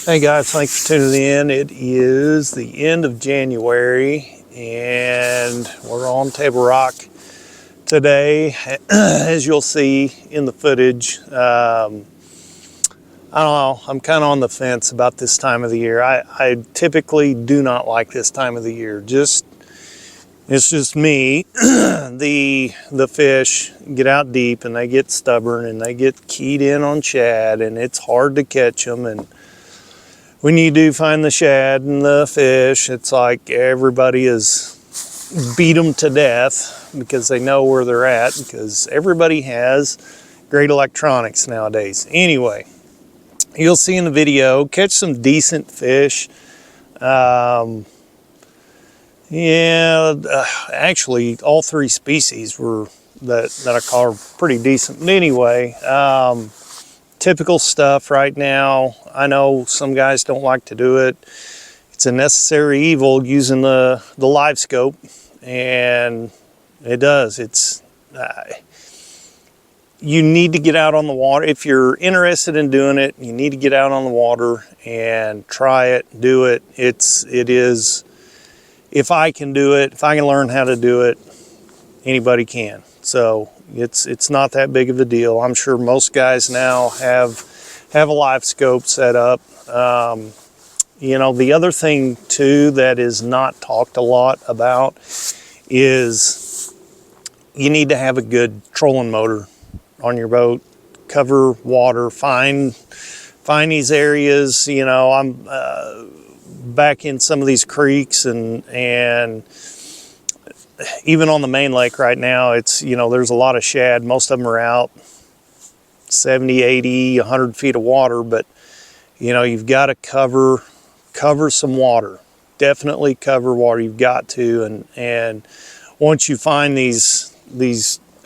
Hey guys, thanks for tuning in. It is the end of January and we're on Table Rock today. As you'll see in the footage, I don't know, I'm kind of on the fence about this time of the year. I typically do not like this time of the year. It's just me. The fish get out deep and they get stubborn and they get keyed in on shad and it's hard to catch them. And when you do find the shad and the fish, it's like everybody is beat them to death because they know where they're at, because everybody has great electronics nowadays. Anyway, you'll see in the video, catch some decent fish. Actually all three species were that I call pretty decent. But anyway, typical stuff right now. I know some guys don't like to do it. It's a necessary evil using the live scope, and it does. It's you need to get out on the water. If you're interested in doing it, you need to get out on the water and try it, do it. It is, if I can do it, if I can learn how to do it, anybody can. So it's not that big of a deal. I'm sure most guys now have a live scope set up. You know, the other thing too that is not talked a lot about is you need to have a good trolling motor on your boat. Cover water, find these areas. You know, I'm back in some of these creeks and even on the main lake right now, it's, you know, there's a lot of shad. Most of them are out 70, 80, 100 feet of water, but you know, you've got to cover some water. Definitely cover water. You've got to, and once you find these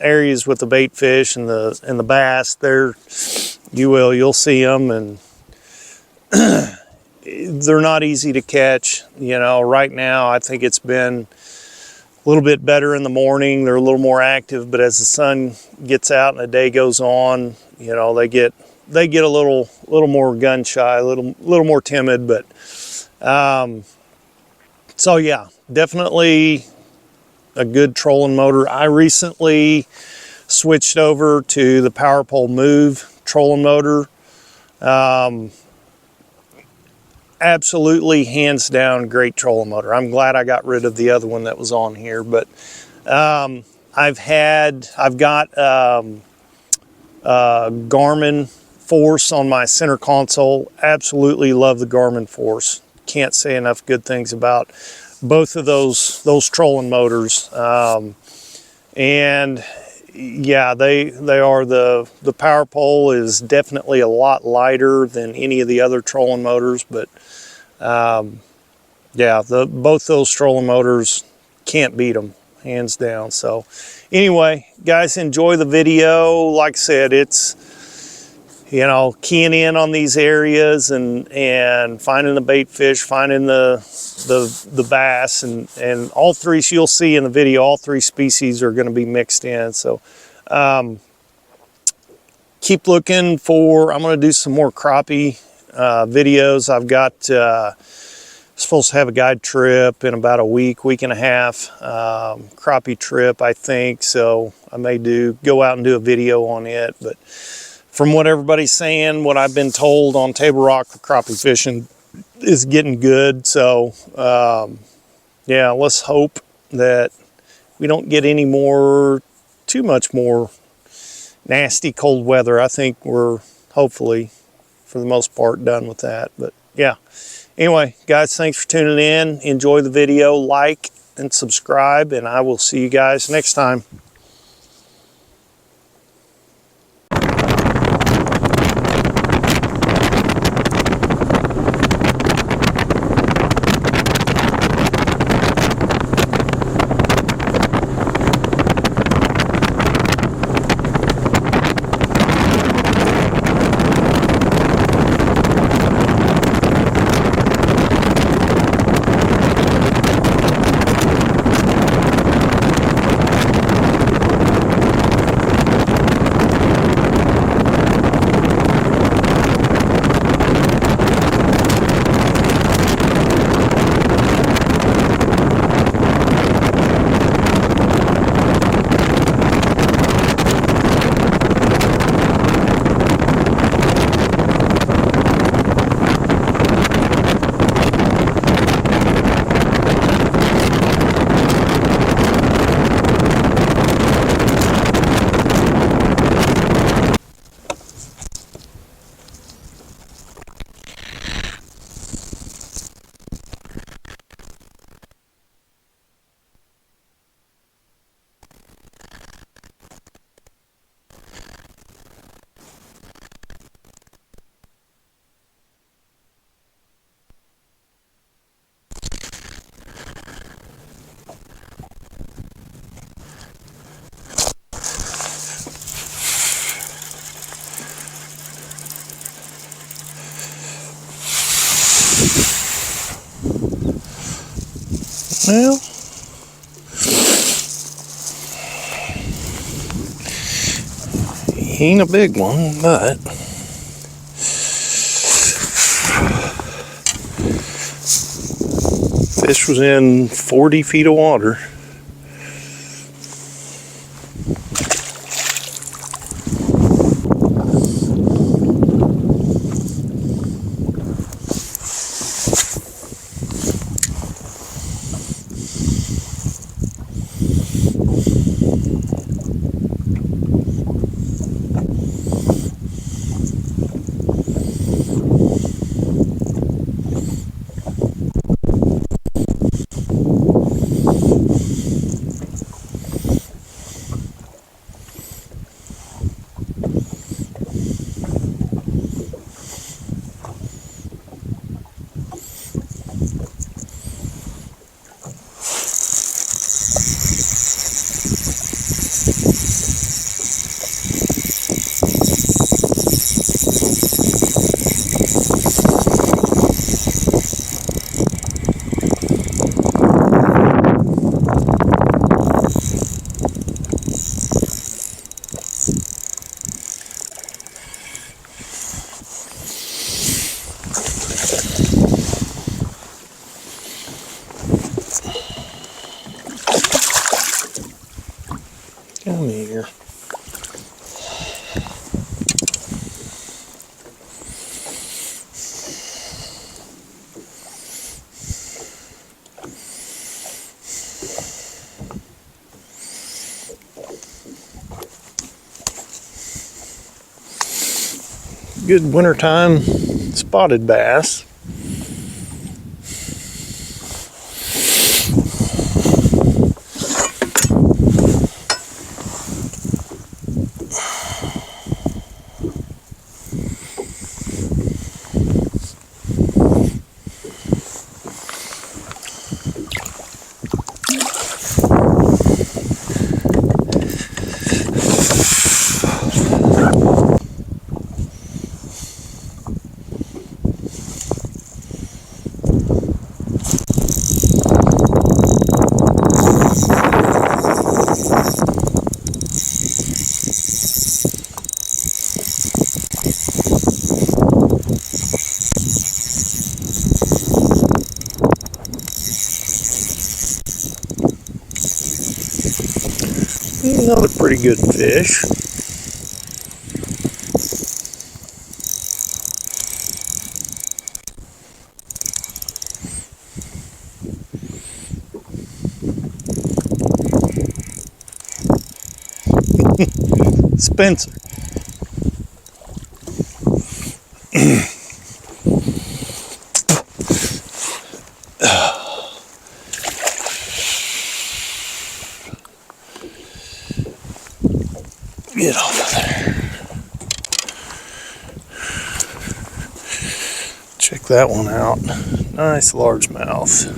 areas with the bait fish and the bass, you'll see them, and they're not easy to catch. You know, right now I think it's been a little bit better in the morning. They're a little more active, but as the sun gets out and the day goes on, you know, they get a little more gun shy, a little more timid. But so yeah, definitely a good trolling motor. I recently switched over to the Power Pole Move trolling motor. Absolutely, hands down, great trolling motor. I'm glad I got rid of the other one that was on here, but I've got Garmin Force on my center console. Absolutely love the Garmin Force. Can't say enough good things about both of those trolling motors. And yeah, they are the Power Pole is definitely a lot lighter than any of the other trolling motors, but yeah, both those trolling motors, can't beat them, hands down. So anyway, guys, enjoy the video. Like I said, it's, you know, keying in on these areas and finding the bait fish, finding the bass, and all three, you'll see in the video, all three species are going to be mixed in. So keep looking for, I'm going to do some more crappie videos. I've got supposed to have a guide trip in about a week and a half, crappie trip, I think. So I may go out and do a video on it. But from what everybody's saying, what I've been told on Table Rock, the crappie fishing is getting good. So yeah, let's hope that we don't get too much more nasty cold weather. I think we're hopefully for the most part done with that. But yeah, anyway, guys, thanks for tuning in. Enjoy the video, like and subscribe, and I will see you guys next time. Well, he ain't a big one, but fish was in 40 feet of water. Come here. Good wintertime spotted bass. Another pretty good fish. Spencer. Get off of there. Check that one out. Nice largemouth.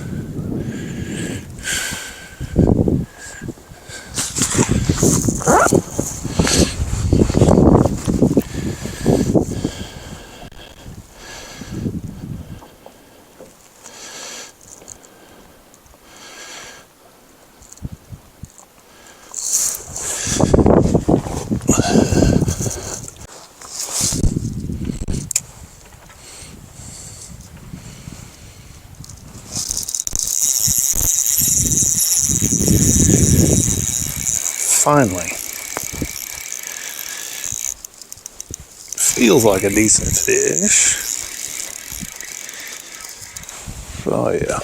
Finally. Feels like a decent fish. Oh yeah.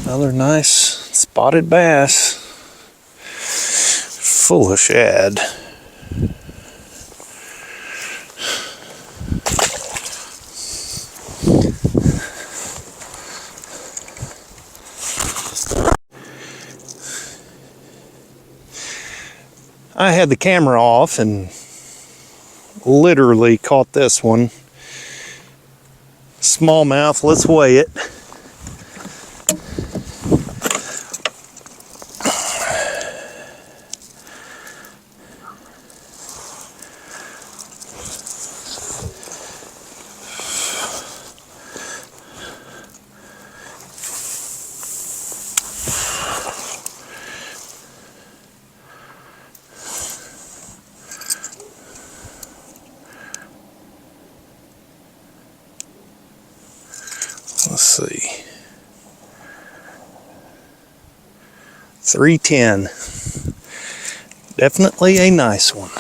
Another nice spotted bass, full of shad. I had the camera off and literally caught this one. Smallmouth, let's weigh it. Let's see. 310. Definitely a nice one.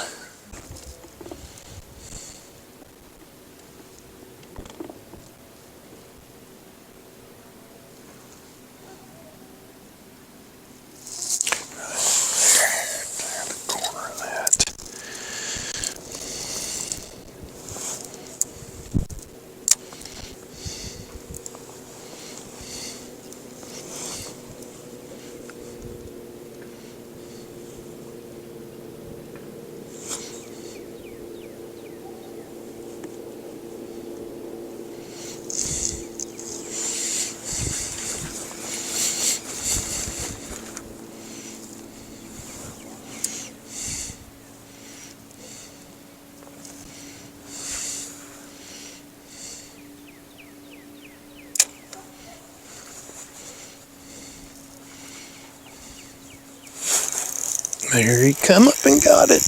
There he come up and got it.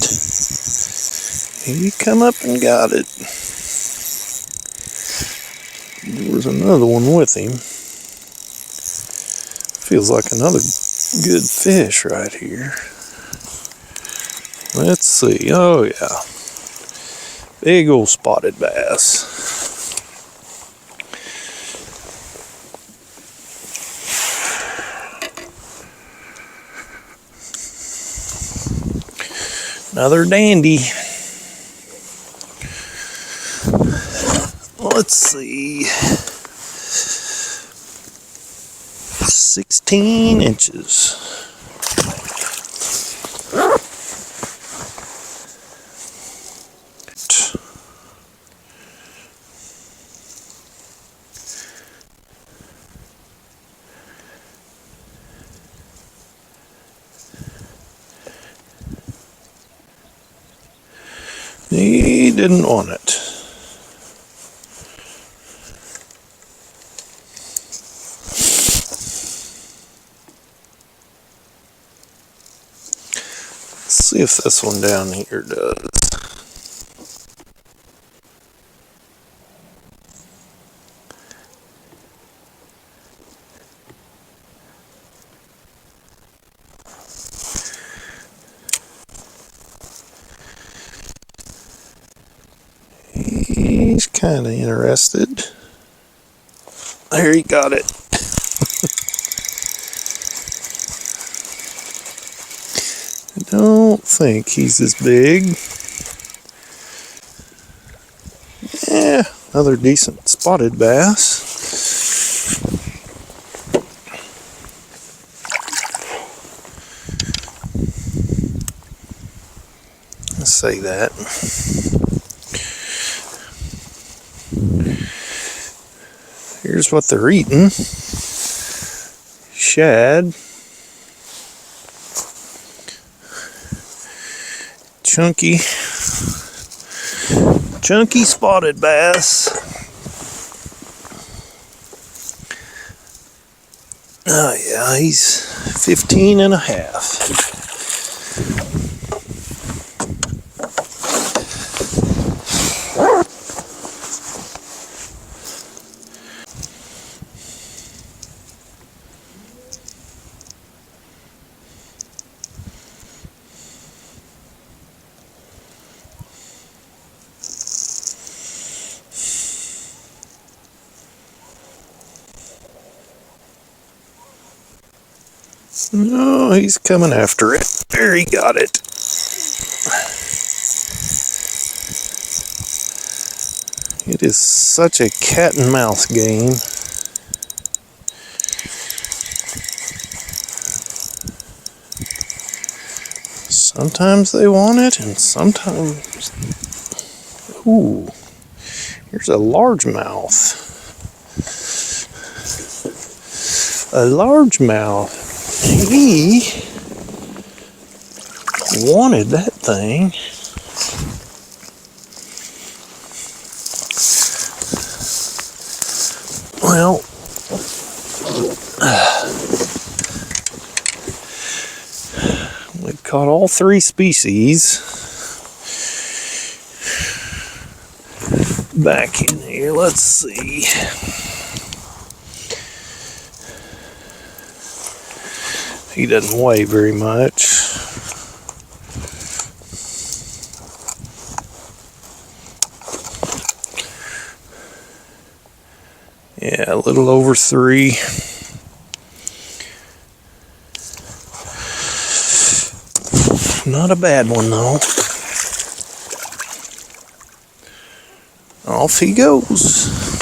He come up and got it. There was another one with him. Feels like another good fish right here. Let's see. Oh yeah. Big old spotted bass. Another dandy. Let's see. 16 inches. He didn't want it. Let's see if this one down here does. He's kind of interested. There, he got it. I don't think he's as big. Yeah, another decent spotted bass. Let's say that. Here's what they're eating. Shad. Chunky spotted bass. Oh yeah, he's 15 and a half. No, he's coming after it. There, he got it. It is such a cat and mouse game. Sometimes they want it, and sometimes Ooh, here's a largemouth. A largemouth. He wanted that thing. Well, we've caught all three species back in here. Let's see. He doesn't weigh very much. Yeah, a little over 3. Not a bad one though. Off he goes.